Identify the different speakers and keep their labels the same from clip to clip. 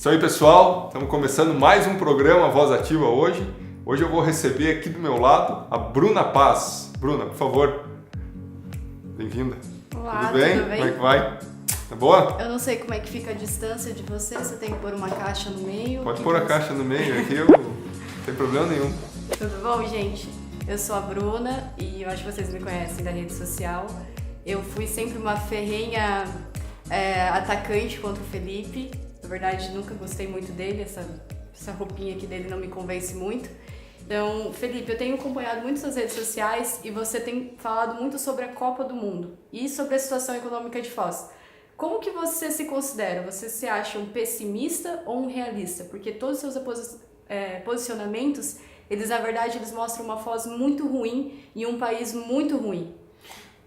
Speaker 1: Isso aí, pessoal, estamos começando mais um programa Voz Ativa hoje. Hoje eu vou receber aqui do meu lado a Bruna Paz. Bruna, por favor, bem-vinda.
Speaker 2: Olá,
Speaker 1: tudo bem? Como é que vai? Tá boa?
Speaker 2: Eu não sei como é que fica a distância de você tem que pôr uma caixa no meio.
Speaker 1: Pode pôr a caixa no meio, aqui eu não tem problema nenhum.
Speaker 2: Tudo bom, gente? Eu sou a Bruna e eu acho que vocês me conhecem da rede social. Eu fui sempre uma ferrenha atacante contra o Felipe. Na verdade, nunca gostei muito dele, essa roupinha aqui dele não me convence muito. Então, Felipe, eu tenho acompanhado muito suas redes sociais e você tem falado muito sobre a Copa do Mundo e sobre a situação econômica de Foz. Como que você se considera? Você se acha um pessimista ou um realista? Porque todos os seus posicionamentos, na verdade, eles mostram uma Foz muito ruim e um país muito ruim.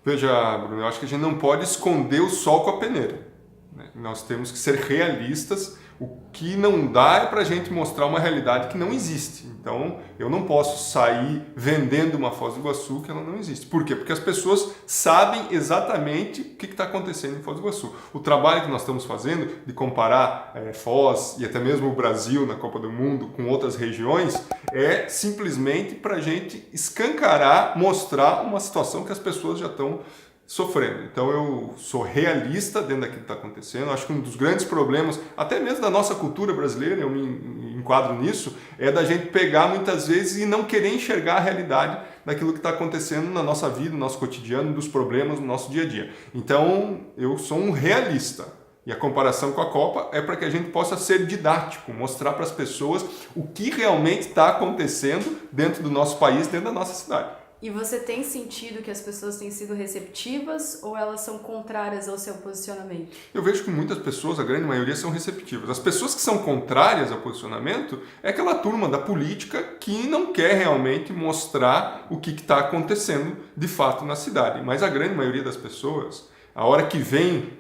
Speaker 1: Veja, Bruno, eu acho que a gente não pode esconder o sol com a peneira. Nós temos que ser realistas. O que não dá é para a gente mostrar uma realidade que não existe. Então, eu não posso sair vendendo uma Foz do Iguaçu que ela não existe. Por quê? Porque as pessoas sabem exatamente o que está acontecendo em Foz do Iguaçu. O trabalho que nós estamos fazendo de comparar Foz e até mesmo o Brasil na Copa do Mundo com outras regiões é simplesmente para a gente escancarar, mostrar uma situação que as pessoas já estão sofrendo. Então eu sou realista dentro daquilo que está acontecendo. Acho que um dos grandes problemas, até mesmo da nossa cultura brasileira, eu me enquadro nisso, é da gente pegar muitas vezes e não querer enxergar a realidade daquilo que está acontecendo na nossa vida, no nosso cotidiano, dos problemas no nosso dia a dia. Então eu sou um realista. E a comparação com a Copa é para que a gente possa ser didático, mostrar para as pessoas o que realmente está acontecendo dentro do nosso país, dentro da nossa cidade.
Speaker 2: E você tem sentido que as pessoas têm sido receptivas ou elas são contrárias ao seu posicionamento?
Speaker 1: Eu vejo que muitas pessoas, a grande maioria, são receptivas. As pessoas que são contrárias ao posicionamento é aquela turma da política que não quer realmente mostrar o que está acontecendo de fato na cidade. Mas a grande maioria das pessoas, a hora que vem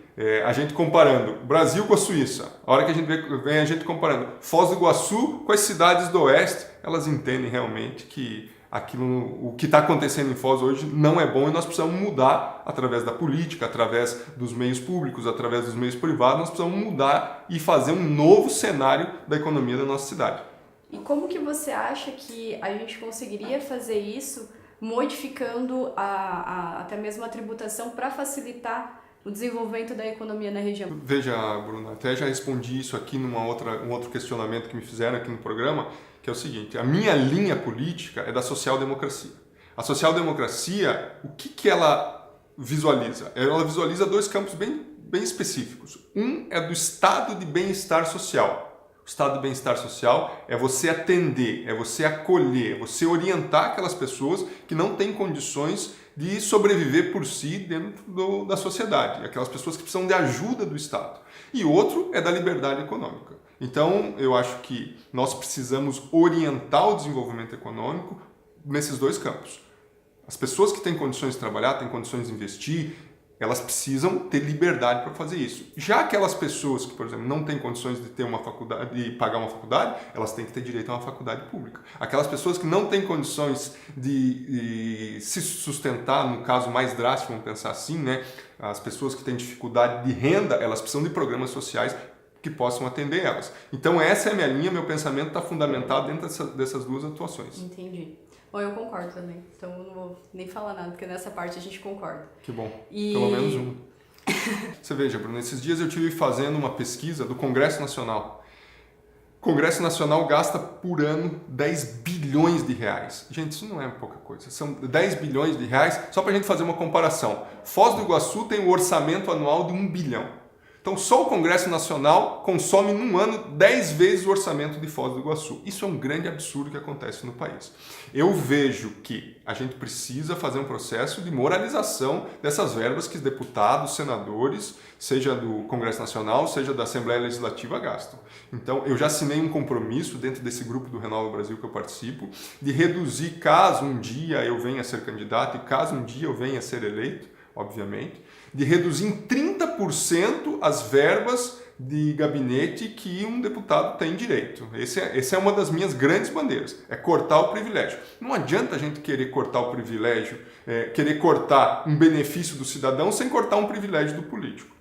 Speaker 1: a gente comparando Brasil com a Suíça, a hora que a gente vem a gente comparando Foz do Iguaçu com as cidades do Oeste, elas entendem realmente que o que está acontecendo em Foz hoje não é bom e nós precisamos mudar através da política, através dos meios públicos, através dos meios privados, nós precisamos mudar e fazer um novo cenário da economia da nossa cidade.
Speaker 2: E como que você acha que a gente conseguiria fazer isso modificando até mesmo a tributação para facilitar o desenvolvimento da economia na região?
Speaker 1: Veja, Bruna, até já respondi isso aqui um outro questionamento que me fizeram aqui no programa, que é o seguinte: a minha linha política é da social-democracia. A social-democracia, o que ela visualiza? Ela visualiza dois campos bem específicos. Um é do estado de bem-estar social. O estado de bem-estar social é você atender, é você acolher, é você orientar aquelas pessoas que não têm condições de sobreviver por si dentro da sociedade, aquelas pessoas que precisam de ajuda do Estado. E outro é da liberdade econômica. Então, eu acho que nós precisamos orientar o desenvolvimento econômico nesses dois campos. As pessoas que têm condições de trabalhar, têm condições de investir, elas precisam ter liberdade para fazer isso. Já aquelas pessoas que, por exemplo, não têm condições de ter uma faculdade, de pagar uma faculdade, elas têm que ter direito a uma faculdade pública. Aquelas pessoas que não têm condições de se sustentar, no caso mais drástico, vamos pensar assim, né? As pessoas que têm dificuldade de renda, elas precisam de programas sociais que possam atender elas. Então essa é a minha linha, meu pensamento está fundamentado dentro dessas duas atuações.
Speaker 2: Entendi. Bom, eu concordo também, então eu não vou nem falar nada, porque nessa parte a gente concorda.
Speaker 1: Que bom, pelo menos um. Você veja, Bruno, esses dias eu estive fazendo uma pesquisa do Congresso Nacional. O Congresso Nacional gasta por ano 10 bilhões de reais. Gente, isso não é pouca coisa, são 10 bilhões de reais, só para a gente fazer uma comparação. Foz do Iguaçu tem um orçamento anual de 1 bilhão. Então, só o Congresso Nacional consome num ano 10 vezes o orçamento de Foz do Iguaçu. Isso é um grande absurdo que acontece no país. Eu vejo que a gente precisa fazer um processo de moralização dessas verbas que os deputados, senadores, seja do Congresso Nacional, seja da Assembleia Legislativa, gastam. Então, eu já assinei um compromisso dentro desse grupo do Renova Brasil que eu participo, de reduzir, caso um dia eu venha a ser candidato e caso um dia eu venha a ser eleito, obviamente, de reduzir em 30% as verbas de gabinete que um deputado tem direito. Essa é uma das minhas grandes bandeiras, é cortar o privilégio. Não adianta a gente querer cortar o privilégio, querer cortar um benefício do cidadão sem cortar um privilégio do político.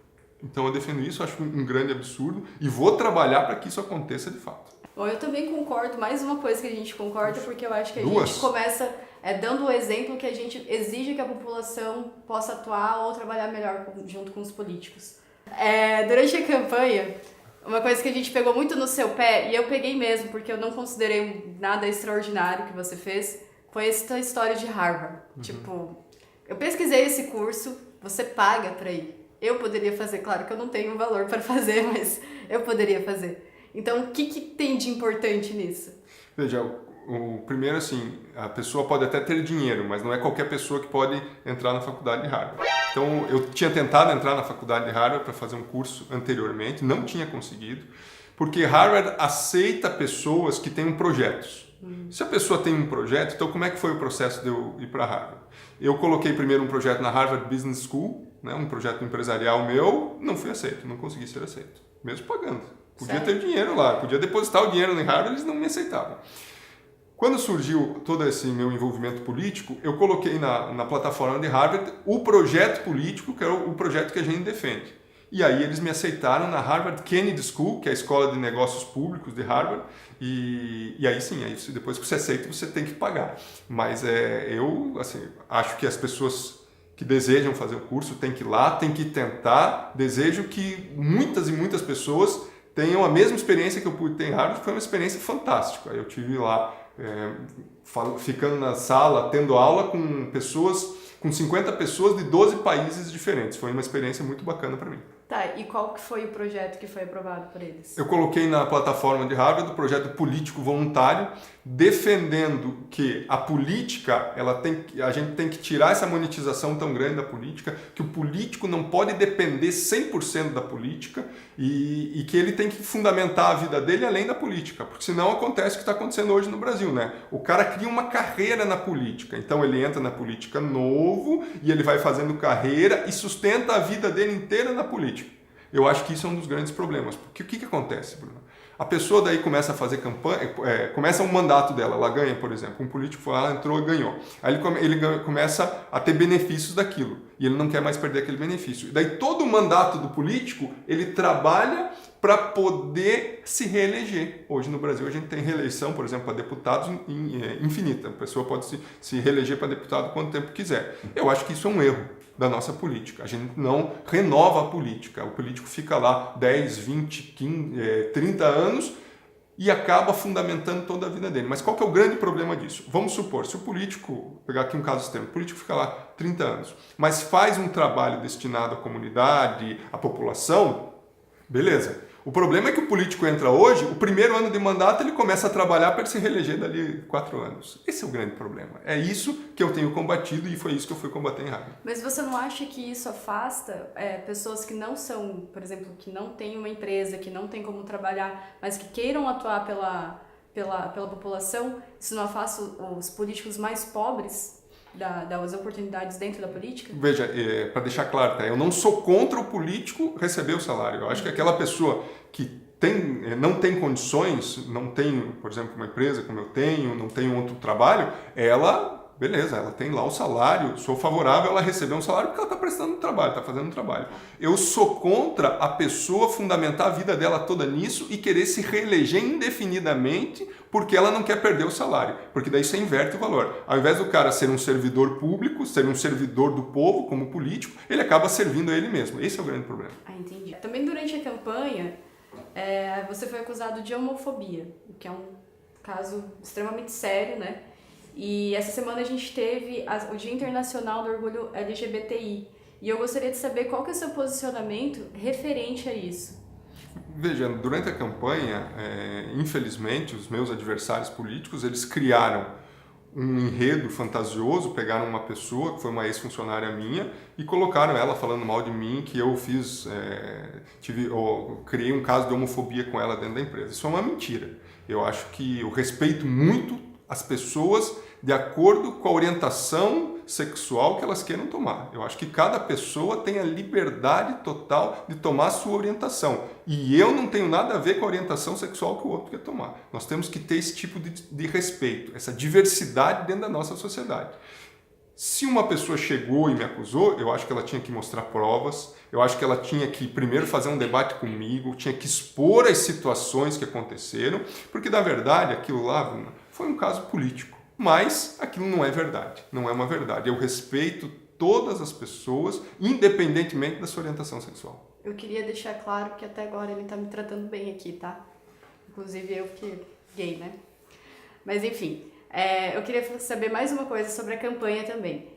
Speaker 1: Então eu defendo isso, acho um grande absurdo e vou trabalhar para que isso aconteça de fato.
Speaker 2: Bom, eu também concordo, mais uma coisa que a gente concorda, porque eu acho que a
Speaker 1: Duas.
Speaker 2: gente começa dando o exemplo que a gente exige que a população possa atuar ou trabalhar melhor junto com os políticos. Durante a campanha, uma coisa que a gente pegou muito no seu pé, e eu peguei mesmo, porque eu não considerei nada extraordinário que você fez, foi essa história de Harvard. Tipo, eu pesquisei esse curso, você paga pra ir. Eu poderia fazer, claro que eu não tenho valor para fazer, mas eu poderia fazer. Então, o que tem de importante nisso?
Speaker 1: Veja, o primeiro, assim, a pessoa pode até ter dinheiro, mas não é qualquer pessoa que pode entrar na faculdade de Harvard. Então, eu tinha tentado entrar na faculdade de Harvard para fazer um curso anteriormente, não tinha conseguido, porque Harvard aceita pessoas que tenham projetos. Se a pessoa tem um projeto, então como é que foi o processo de eu ir para Harvard? Eu coloquei primeiro um projeto na Harvard Business School, né, um projeto empresarial meu, não fui aceito, não consegui ser aceito, mesmo pagando. Podia ter dinheiro lá, podia depositar o dinheiro em Harvard, eles não me aceitavam. Quando surgiu todo esse meu envolvimento político, eu coloquei na plataforma de Harvard o projeto político, que é o projeto que a gente defende. E aí eles me aceitaram na Harvard Kennedy School, que é a escola de negócios públicos de Harvard, e aí sim, aí depois que você aceita, você tem que pagar. Mas eu assim, acho que as pessoas que desejam fazer o curso têm que ir lá, têm que tentar. Desejo que muitas e muitas pessoas tenham a mesma experiência que eu pude ter em Harvard, que foi uma experiência fantástica. Eu tive lá, ficando na sala, tendo aula com 50 pessoas de 12 países diferentes. Foi uma experiência muito bacana para mim.
Speaker 2: Tá, e qual que foi o projeto que foi aprovado por eles?
Speaker 1: Eu coloquei na plataforma de Harvard o projeto político voluntário, defendendo que a política, a gente tem que tirar essa monetização tão grande da política, que o político não pode depender 100% da política e que ele tem que fundamentar a vida dele além da política, porque senão acontece o que está acontecendo hoje no Brasil, né? O cara cria uma carreira na política, então ele entra na política novo e ele vai fazendo carreira e sustenta a vida dele inteira na política. Eu acho que isso é um dos grandes problemas. Porque o que acontece, Bruno? A pessoa daí começa a fazer campanha, começa um mandato dela, ela ganha, por exemplo, um político foi lá, entrou e ganhou. Aí ele começa a ter benefícios daquilo, e ele não quer mais perder aquele benefício. E daí todo o mandato do político, ele trabalha para poder se reeleger. Hoje no Brasil a gente tem reeleição, por exemplo, para deputados infinita. A pessoa pode se reeleger para deputado quanto tempo quiser. Eu acho que isso é um erro da nossa política. A gente não renova a política. O político fica lá 10, 20, 15, 30 anos e acaba fundamentando toda a vida dele. Mas qual que é o grande problema disso? Vamos supor, se o político, vou pegar aqui um caso extremo, o político fica lá 30 anos, mas faz um trabalho destinado à comunidade, à população, beleza. O problema é que o político entra hoje, o primeiro ano de mandato ele começa a trabalhar para ele se reeleger dali 4 anos. Esse é o grande problema. É isso que eu tenho combatido e foi isso que eu fui combater em Harvard.
Speaker 2: Mas você não acha que isso afasta pessoas que não são, por exemplo, que não têm uma empresa, que não têm como trabalhar, mas que queiram atuar pela população? Isso não afasta os políticos mais pobres das oportunidades dentro da política?
Speaker 1: Veja, para deixar claro, tá? Eu não sou contra o político receber o salário. Eu acho que aquela pessoa que não tem condições, não tem, por exemplo, uma empresa como eu tenho, não tem outro trabalho, beleza, ela tem lá o salário, sou favorável a ela receber um salário porque ela está prestando um trabalho, está fazendo um trabalho. Eu sou contra a pessoa fundamentar a vida dela toda nisso e querer se reeleger indefinidamente porque ela não quer perder o salário, porque daí você inverte o valor. Ao invés do cara ser um servidor público, ser um servidor do povo como político, ele acaba servindo a ele mesmo. Esse é o grande problema.
Speaker 2: Ah, entendi. Também durante a campanha, você foi acusado de homofobia, o que é um caso extremamente sério, né? E essa semana a gente teve o Dia Internacional do Orgulho LGBTI. E eu gostaria de saber qual que é o seu posicionamento referente a isso.
Speaker 1: Veja, durante a campanha, infelizmente, os meus adversários políticos, eles criaram um enredo fantasioso, pegaram uma pessoa que foi uma ex-funcionária minha e colocaram ela falando mal de mim, que eu criei um caso de homofobia com ela dentro da empresa. Isso é uma mentira. Eu acho que eu respeito muito as pessoas de acordo com a orientação sexual que elas queiram tomar. Eu acho que cada pessoa tem a liberdade total de tomar a sua orientação. E eu não tenho nada a ver com a orientação sexual que o outro quer tomar. Nós temos que ter esse tipo de respeito, essa diversidade dentro da nossa sociedade. Se uma pessoa chegou e me acusou, eu acho que ela tinha que mostrar provas, eu acho que ela tinha que primeiro fazer um debate comigo, tinha que expor as situações que aconteceram, porque na verdade aquilo lá foi um caso político. Mas aquilo não é verdade, não é uma verdade. Eu respeito todas as pessoas, independentemente da sua orientação sexual.
Speaker 2: Eu queria deixar claro que até agora ele tá me tratando bem aqui, tá? Inclusive eu que gay, né? Mas enfim... eu queria saber mais uma coisa sobre a campanha também,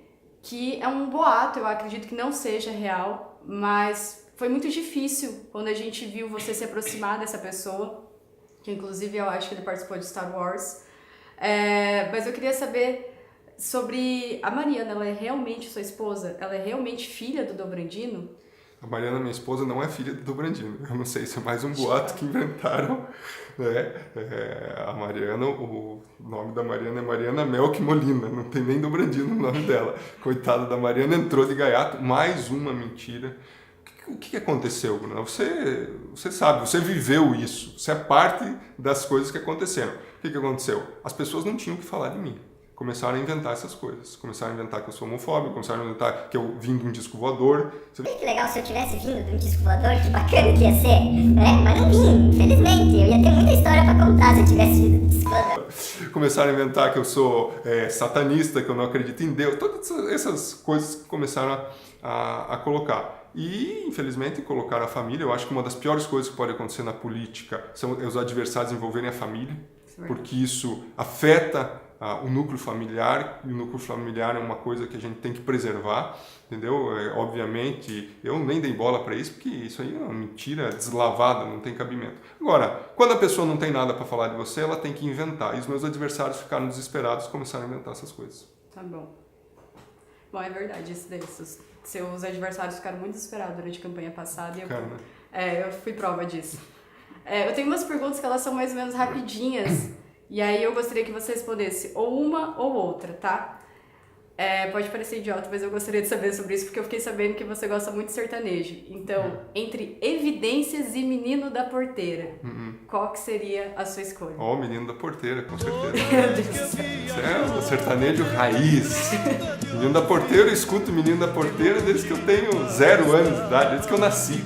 Speaker 2: que é um boato, eu acredito que não seja real, mas foi muito difícil quando a gente viu você se aproximar dessa pessoa, que inclusive eu acho que ele participou de Star Wars, mas eu queria saber sobre a Mariana, ela é realmente sua esposa? Ela é realmente filha do Dobrandino?
Speaker 1: A Mariana, minha esposa, não é filha do Dobrandino. Eu não sei se é mais um boato que inventaram. Né? A Mariana, o nome da Mariana é Mariana Melk Molina, não tem nem Dobrandino no nome dela. Coitada da Mariana, entrou de gaiato, mais uma mentira. O que aconteceu, Bruna? Você sabe, você viveu isso, você é parte das coisas que aconteceram. O que aconteceu? As pessoas não tinham o que falar de mim. Começaram a inventar essas coisas. Começaram a inventar que eu sou homofóbico, começaram a inventar que eu vim de um disco voador.
Speaker 3: Que legal se eu tivesse vindo de um disco voador, que bacana que ia ser, né? Mas não vim, infelizmente. Eu ia ter muita história pra contar se eu tivesse vindo de um disco voador.
Speaker 1: Começaram a inventar que eu sou satanista, que eu não acredito em Deus. Todas essas coisas que começaram a colocar. E, infelizmente, colocaram a família. Eu acho que uma das piores coisas que pode acontecer na política são os adversários envolverem a família, porque isso afeta o núcleo familiar, e o núcleo familiar é uma coisa que a gente tem que preservar, entendeu? Obviamente, eu nem dei bola para isso, porque isso aí é uma mentira deslavada, não tem cabimento. Agora, quando a pessoa não tem nada para falar de você, ela tem que inventar, e os meus adversários ficaram desesperados e começaram a inventar essas coisas.
Speaker 2: Tá bom. Bom, é verdade isso daí. Seus adversários ficaram muito desesperados durante a campanha passada e eu fui prova disso. Eu tenho umas perguntas que elas são mais ou menos rapidinhas, e aí eu gostaria que você respondesse ou uma ou outra, tá? Pode parecer idiota, mas eu gostaria de saber sobre isso, porque eu fiquei sabendo que você gosta muito de sertanejo. Então, entre Evidências e Menino da Porteira, qual que seria a sua escolha?
Speaker 1: Ó, Menino da Porteira, com certeza.
Speaker 2: Meu Deus do céu.
Speaker 1: Certo, sertanejo raiz. Menino da Porteira, eu escuto Menino da Porteira desde que eu tenho 0 anos de idade, desde que eu nasci.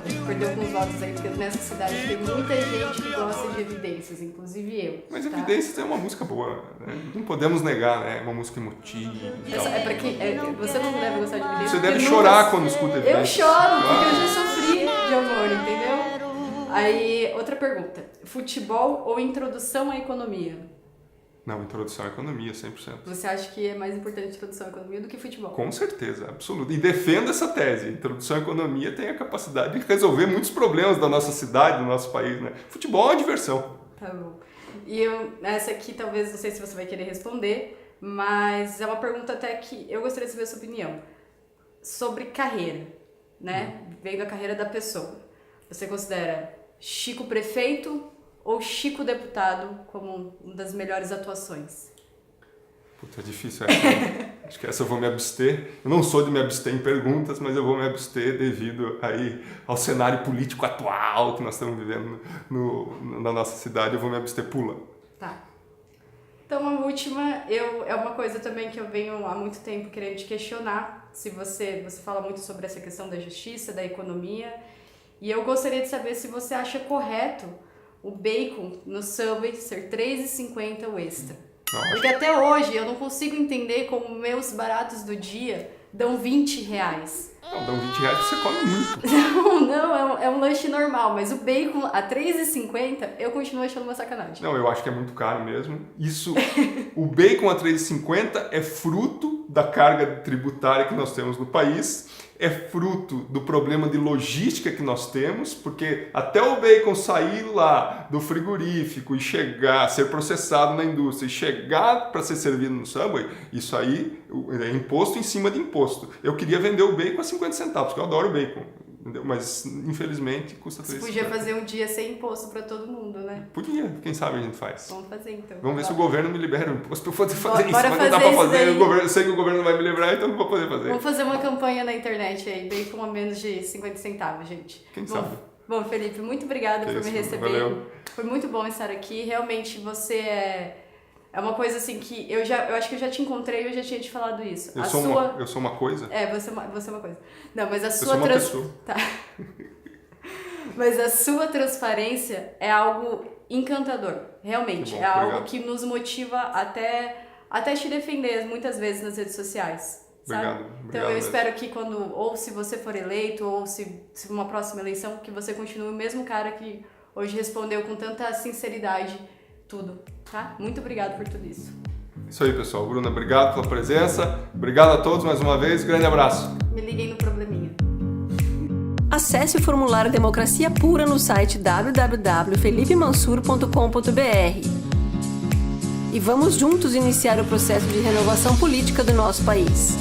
Speaker 2: A gente perdeu alguns votos aí, porque nessa cidade tem muita gente que gosta de Evidências, inclusive eu.
Speaker 1: Mas
Speaker 2: tá?
Speaker 1: Evidências é uma música boa, né? Não podemos negar, né? É uma música emotiva.
Speaker 2: É pra quem, você não deve gostar de Evidências.
Speaker 1: Você deve
Speaker 2: porque
Speaker 1: chorar
Speaker 2: nunca...
Speaker 1: quando escuta
Speaker 2: Eu
Speaker 1: Evidências.
Speaker 2: choro, porque eu já sofri de amor, entendeu? Aí, outra pergunta. Futebol ou introdução à economia?
Speaker 1: Não, introdução à economia, 100%.
Speaker 2: Você acha que é mais importante introdução à economia do que futebol?
Speaker 1: Com certeza, absoluto. E defendo essa tese. Introdução à economia tem a capacidade de resolver muitos problemas da nossa cidade, do nosso país, né? Futebol é uma diversão.
Speaker 2: Tá bom. E essa aqui talvez, não sei se você vai querer responder, mas é uma pergunta até que eu gostaria de saber a sua opinião. Sobre carreira, né? Vendo a carreira da pessoa. Você considera Chico prefeito ou Chico deputado como uma das melhores atuações?
Speaker 1: Puta, é difícil essa. Acho que essa eu vou me abster. Eu não sou de me abster em perguntas, mas eu vou me abster devido aí ao cenário político atual que nós estamos vivendo na nossa cidade. Eu vou me abster. Pula.
Speaker 2: Tá. Então, a última, é uma coisa também que eu venho há muito tempo querendo te questionar. Se você fala muito sobre essa questão da justiça, da economia, e eu gostaria de saber se você acha correto o bacon no Subway ser R$3,50 o extra.
Speaker 1: Não,
Speaker 2: porque até hoje eu não consigo entender como meus baratos do dia dão R$20.
Speaker 1: Não, dão R$20 você come muito.
Speaker 2: Não, é um lanche normal, mas o bacon a R$3,50 eu continuo achando uma sacanagem.
Speaker 1: Não, eu acho que é muito caro mesmo. O bacon a R$3,50 é fruto da carga tributária que nós temos no país, é fruto do problema de logística que nós temos, porque até o bacon sair lá do frigorífico e chegar, ser processado na indústria e chegar para ser servido no Subway, isso aí é imposto em cima de imposto. Eu queria vender o bacon a 50 centavos, porque eu adoro bacon. Entendeu? Mas, infelizmente, custa 3,50.
Speaker 2: Você podia fazer um dia sem imposto para todo mundo, né?
Speaker 1: Podia, quem sabe a gente faz.
Speaker 2: Vamos fazer então.
Speaker 1: Vamos ver se o governo me libera o imposto para eu poder fazer isso.
Speaker 2: Bora
Speaker 1: Mas
Speaker 2: fazer
Speaker 1: não dá para
Speaker 2: isso
Speaker 1: fazer,
Speaker 2: daí.
Speaker 1: eu sei que o governo não vai me livrar, então não vou poder fazer.
Speaker 2: Vamos fazer uma campanha na internet aí, bacon a menos de 50 centavos, gente.
Speaker 1: Quem sabe?
Speaker 2: Bom, Felipe, muito obrigada por me receber.
Speaker 1: Valeu.
Speaker 2: Foi muito bom estar aqui. Realmente você É uma coisa assim que eu acho que eu já te encontrei e eu já tinha te falado isso.
Speaker 1: Eu sou uma coisa?
Speaker 2: Você é uma coisa. Não, mas a sua...
Speaker 1: Eu sou uma pessoa.
Speaker 2: Tá. Mas a sua transparência é algo encantador, realmente.
Speaker 1: Bom,
Speaker 2: é
Speaker 1: obrigado.
Speaker 2: algo que nos motiva até te defender muitas vezes nas redes sociais. Sabe?
Speaker 1: Obrigado
Speaker 2: Então eu
Speaker 1: mesmo.
Speaker 2: espero que ou se você for eleito, ou se uma próxima eleição, que você continue o mesmo cara que hoje respondeu com tanta sinceridade tudo, tá? Muito obrigado por tudo isso.
Speaker 1: Isso aí, pessoal. Bruna, obrigado pela presença. Obrigado a todos mais uma vez. Grande abraço.
Speaker 2: Me liguem no probleminha.
Speaker 4: Acesse o formulário Democracia Pura no site www.felipemansur.com.br e vamos juntos iniciar o processo de renovação política do nosso país.